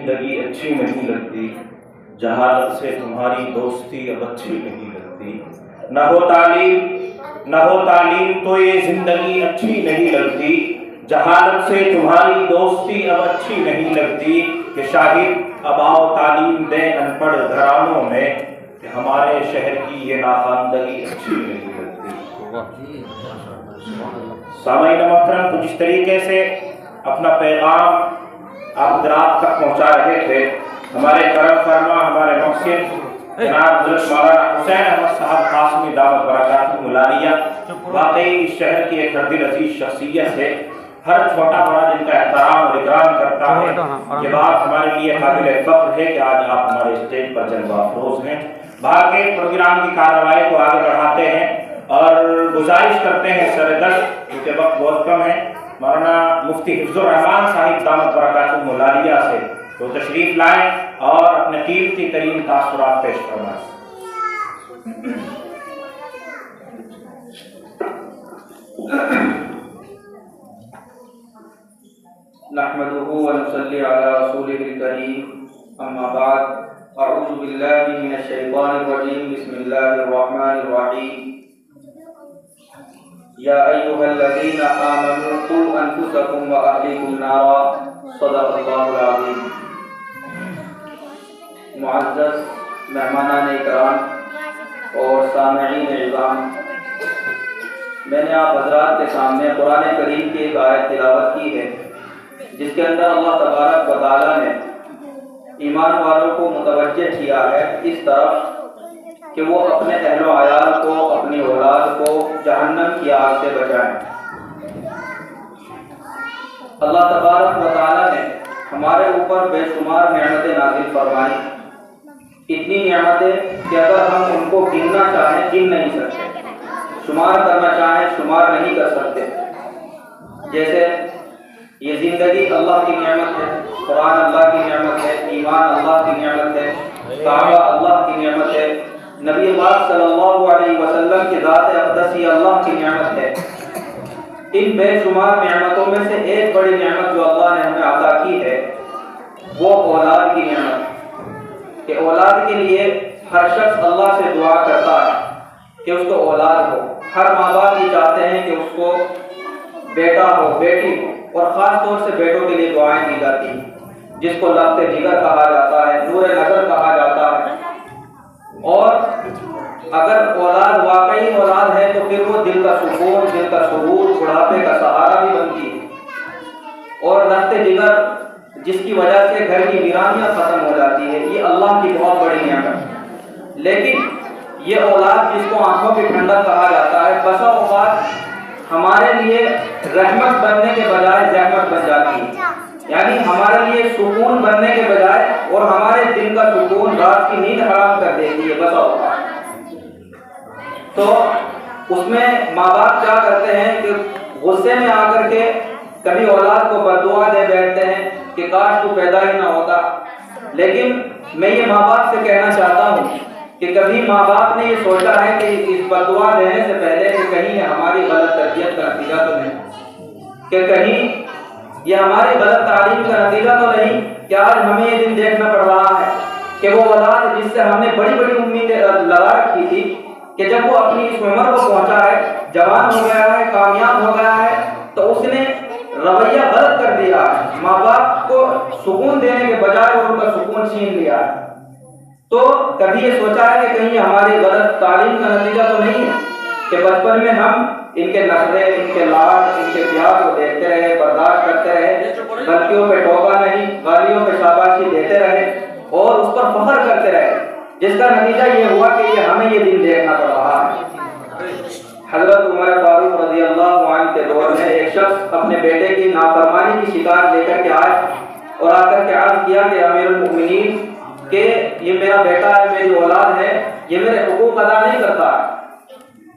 زندگی اچھی نہیں لگتی، جہالت سے تمہاری دوستی اب اچھی نہیں لگتی۔ نہ ہو تعلیم تو یہ زندگی اچھی نہیں لگتی، جہالت سے تمہاری دوستی اب اچھی نہیں لگتی۔ کہ شاہد اب آؤ تعلیم دیں ان پڑھ گھرانوں میں، کہ ہمارے شہر کی یہ ناخواندگی اچھی نہیں لگتی۔ سامعین محترم، کچھ اس طریقے سے اپنا پیغام آپ حضرات تک پہنچا رہے تھے ہمارے کرم فرما، ہمارے محسن جناب حضرت مولانا حسین احمد صاحب قاسمی دعوت برکاتہ العالیہ۔ واقعی اس شہر کی ایک دل عزیز شخصیت ہے، ہر چھوٹا بڑا جن کا احترام اور اکرام کرتا ہے۔ یہ بات ہمارے لیے قابل فخر ہے کہ آج آپ ہمارے اسٹیج پر جلوہ افروز ہیں۔ باہر کے پروگرام کی کارروائی کو آگے بڑھاتے ہیں اور گزارش کرتے ہیں سردست، کیونکہ وقت بہت کم ہے، مولانا مفتی حفظ الرحمان صاحب دعوت برکاتہ العالیہ سے تو تشریف لائیں اور اپنے قیمتی ترین تاثرات پیش فرمائیں۔ نحمده ونصلي على رسوله الكريم اما بعد اعوذ بالله من الشيطان الرجيم بسم الله الرحمن الرحيم يا ايها الذين امنوا قوا انفسكم واهليكم نارا صدق الله العظيم۔ معزز مہمانان اکرام اور سامعین اعظام، میں نے آپ حضرات کے سامنے قرآن کریم کی ایک آیت تلاوت کی ہے جس کے اندر اللہ تبارک و تعالیٰ نے ایمان والوں کو متوجہ کیا ہے اس طرف کہ وہ اپنے اہل و عیال کو، اپنی اولاد کو جہنم کی آگ سے بچائیں۔ اللہ تبارک و تعالیٰ نے ہمارے اوپر بے شمار نعمتیں نازل فرمائی، اتنی نعمتیں کہ اگر ہم ان کو گننا چاہیں گن نہیں سکتے، شمار کرنا چاہیں شمار نہیں کر سکتے۔ جیسے یہ زندگی اللہ کی نعمت ہے، قرآن اللہ کی نعمت ہے، ایمان اللہ کی نعمت ہے، کعبہ اللہ کی نعمت ہے، نبی پاک صلی اللہ علیہ وسلم کی ذات اقدسی اللہ کی نعمت ہے۔ ان بے شمار نعمتوں میں سے ایک بڑی نعمت جو اللہ نے ہمیں عطا کی ہے وہ اولاد کی نعمت، کہ اولاد کے لیے ہر شخص اللہ سے دعا کرتا ہے کہ اس کو اولاد ہو۔ ہر ماں باپ یہ چاہتے ہیں کہ اس کو بیٹا ہو، بیٹی ہو، اور خاص طور سے بیٹوں کے لیے دعائیں کی جاتی ہیں جس کو لفظ جگر کہا جاتا ہے، نور نظر کہا جاتا ہے۔ اور اگر اولاد واقعی اولاد ہے تو پھر وہ دل کا سکون، دل کا سرور، بڑھاپے کا سہارا بھی بنتی ہے، اور لفظ جگر جس کی وجہ سے گھر کی ویرانیاں ختم ہو جاتی ہے، یہ اللہ کی بہت بڑی نعمت ہے۔ لیکن یہ اولاد جس کو آنکھوں کی ٹھنڈک کہا جاتا ہے، بسا اوقات ہمارے لیے رحمت بننے کے بجائے زحمت بن جاتی ہے، یعنی ہمارے لیے سکون بننے کے بجائے اور ہمارے دل کا سکون، رات کی نیند حرام کر دیتی ہے بسا اوقات۔ تو اس میں ماں باپ کیا کرتے ہیں کہ غصے میں آ کر کے کبھی اولاد کو بد دعا دے بیٹھتے ہیں کہ کاش تو پیدا ہی نہ ہوتا۔ لیکن میں یہ ماں باپ سے کہنا چاہتا ہوں کہ کبھی ماں باپ نے یہ سوچا ہے کہ اس بد دعا دینے سے پہلے کہ کہیں یہ ہماری غلط تربیت کا نتیجہ تو نہیں، کہ کہیں یہ ہماری غلط تعلیم کا نتیجہ تو نہیں کہ آج ہمیں یہ دن دیکھنا پڑ رہا ہے کہ وہ اولاد جس سے ہم نے بڑی بڑی امیدیں لگا رکھی تھی کہ جب وہ اپنی اس عمر کو پہنچا ہے، جوان ہو گیا ہے، کامیاب ہو گیا ہے، تو اس نے رویہ غلط کر دیا ہے، ماں باپ کو سکون دینے کے بجائے ان کا سکون چھین لیا ہے۔ تو کبھی یہ سوچا ہے کہ کہیں ہماری غلط تعلیم کا نتیجہ تو نہیں ہے کہ بچپن میں ہم ان کے نخرے، ان کے لاڈ، ان کے پیار کو دیکھتے رہے، برداشت کرتے رہے، غلطیوں پہ ٹوکا نہیں، گالیوں پہ شاباشی دیتے رہے اور اس پر فخر کرتے رہے، جس کا نتیجہ یہ ہوا کہ ہمیں یہ دن دیکھنا پڑ رہا ہے۔ حضرت عمر فاروق رضی اللہ عنہ کے دور میں ایک شخص اپنے بیٹے کی نافرمانی کی شکایت لے کر کے آئے اور آ کر کے عرض کیا کہ امیر المؤمنین کہ یہ میرا بیٹا ہے، میری اولاد ہے، یہ میرے حقوق ادا نہیں کرتا۔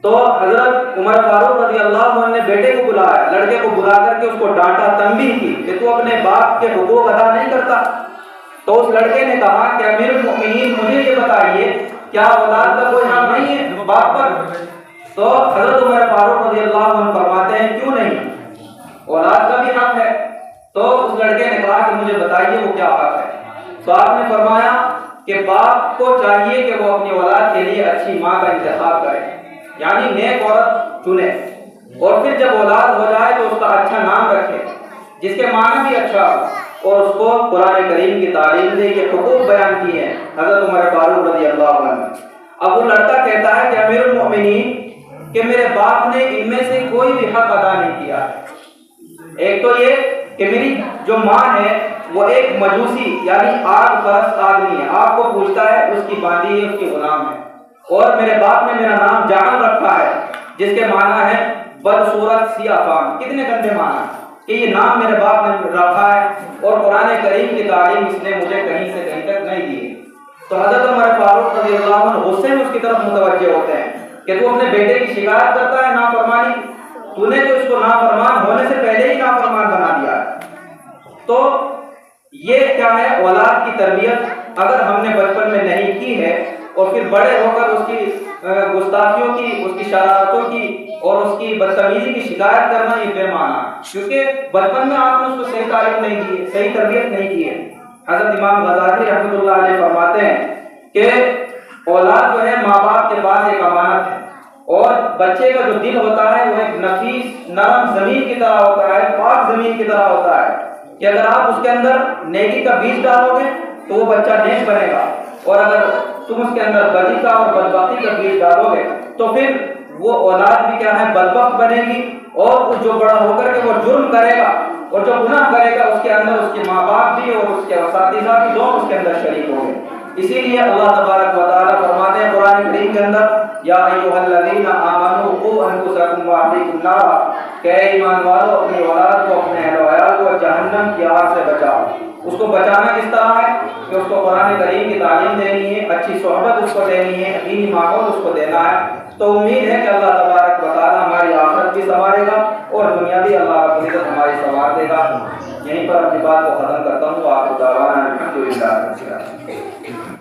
تو حضرت عمر فاروق رضی اللہ عنہ نے بیٹے کو بلایا، لڑکے کو بلا کر کے اس کو ڈانٹا، تنبیہ کی کہ تو اپنے باپ کے حقوق ادا نہیں کرتا۔ تو اس لڑکے نے کہا کہ امیر المؤمنین مجھے یہ بتائیے کیا اولاد کا کوئی حق نہیں ہے باپ پر؟ تو حضرت عمر فاروق رضی اللہ عنہ فرماتے ہیں کیوں نہیں، اولاد کا بھی حق ہے۔ تو اس لڑکے نے کہا کہ مجھے بتائیے وہ کیا حق ہے؟ تو آپ نے فرمایا کہ باپ کو چاہیے کہ وہ اپنی اولاد کے لیے اچھی ماں کا انتخاب کرے، یعنی نیک عورت چنے، اور پھر جب اولاد ہو جائے تو اس کا اچھا نام رکھے جس کے معنی بھی اچھا ہو، اور اس کو قرآن کریم کی تعلیم دے۔ یہ حقوق بیان کی ہیں حضرت عمر فاروق رضی اللہ عنہ۔ اب وہ لڑکا کہتا ہے کہ امیر المؤمنین کہ میرے باپ نے ان میں سے کوئی بھی حق ادا نہیں کیا۔ ایک تو یہ کہ میری جو ماں ہے وہ ایک مجوسی یعنی آگ پرست آدمی ہے، آگ کو پوجتا ہے، اس کی باندھی ہے، اس کی غلام ہے، اور میرے باپ نے میرا نام جعل رکھا ہے جس کے معنی ہے بدصورت سیاہ فام۔ کتنے گندے معنی کہ یہ نام میرے باپ نے رکھا ہے، اور قرآن کریم کی تعلیم اس نے مجھے کہیں سے کہیں تک نہیں دی۔ تو حضرت عمر فاروق رضی اللہ عنہ غصے میں اس کی طرف متوجہ ہوتے ہیں کہ تو اپنے بیٹے کی شکایت کرتا ہے نافرمانی، تو نے تو اس کو نافرمان ہونے سے پہلے ہی نافرمان بنا دیا ہے۔ تو یہ کیا ہے، اولاد کی تربیت اگر ہم نے بچپن میں نہیں کی ہے اور پھر بڑے ہو کر اس کی گستاخیوں کی، اس کی شرارتوں کی اور اس کی بدتمیزی کی شکایت کرنا، یہ بے معنی ہے، کیونکہ بچپن میں آپ نے اس کو صحیح تعلیم نہیں دی ہے، صحیح تربیت نہیں کی ہے۔ حضرت امام غزالی رحمۃ اللہ علیہ فرماتے ہیں کہ اولاد جو ہے ماں باپ کے پاس ایک امانت ہے، اور بچے کا جو دل ہوتا ہے وہ ایک نفیس نرم زمین کی طرح ہوتا ہے، پاک زمین کی طرح ہوتا ہے کہ اگر آپ اس کے اندر نیکی کا بیج ڈالو گے تو وہ بچہ نیک بنے گا، اور اگر تم اس کے اندر بدی کا اور بدبختی کا بیج ڈالو گے تو پھر وہ اولاد بھی کیا ہے، بدبخت بنے گی، اور جو بڑا ہو کر کے وہ جرم کرے گا اور جو گناہ کرے گا اس کے اندر اس کے ماں باپ بھی اور اس کے اساتذہ بھی دونوں اس کے اندر شریک ہوں گے۔ اسی لیے اللہ تبارک و تعالیٰ فرماتے ہیں قرآن کریم کے اندر، یا ایھا الذین آمنوا قوا انفسکم واہلیکم نارا، کہ اے ایمان والو اپنی اولاد کو، اپنے اہل و عیال کو جہنم کی آگ سے بچاؤ۔ اس کو بچانا کس طرح ہے کہ اس کو قرآن کریم کی تعلیم دینی ہے، اچھی صحبت اس کو دینی ہے، دینی ماحول اس کو دینا ہے۔ تو امید ہے کہ اللہ تبارک و تعالیٰ ہماری آخرت بھی سنوارے گا اور دنیا بھی اللہ رب العزت ہماری سنوار دے گا۔ یہیں پر اپنی بات کو ختم کرتا ہوں۔ آپ کو دعوانا الحمدللہ۔